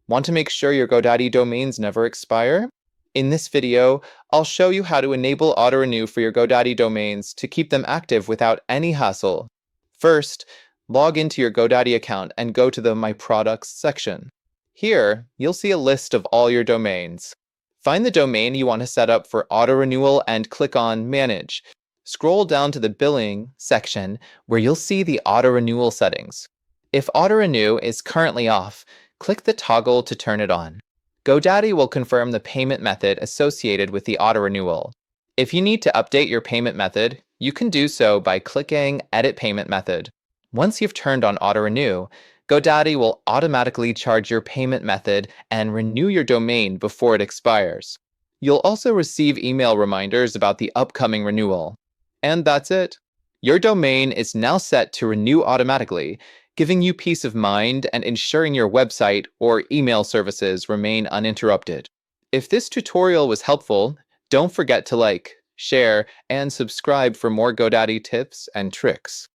Want to make sure your GoDaddy domains never expire? In this video, I'll show you how to enable auto-renew for your GoDaddy domains to keep them active without any hassle. First, log into your GoDaddy account and go to the My Products section. Here, you'll see a list of all your domains. Find the domain you want to set up for auto-renewal and click on Manage. Scroll down to the Billing section where you'll see the auto-renewal settings. If auto-renew is currently off, click the toggle to turn it on. GoDaddy will confirm the payment method associated with the auto-renewal. If you need to update your payment method, you can do so by clicking Edit Payment Method. Once you've turned on auto-renew, GoDaddy will automatically charge your payment method and renew your domain before it expires. You'll also receive email reminders about the upcoming renewal. And that's it. Your domain is now set to renew automatically, giving you peace of mind and ensuring your website or email services remain uninterrupted. If this tutorial was helpful, don't forget to like, share, and subscribe for more GoDaddy tips and tricks.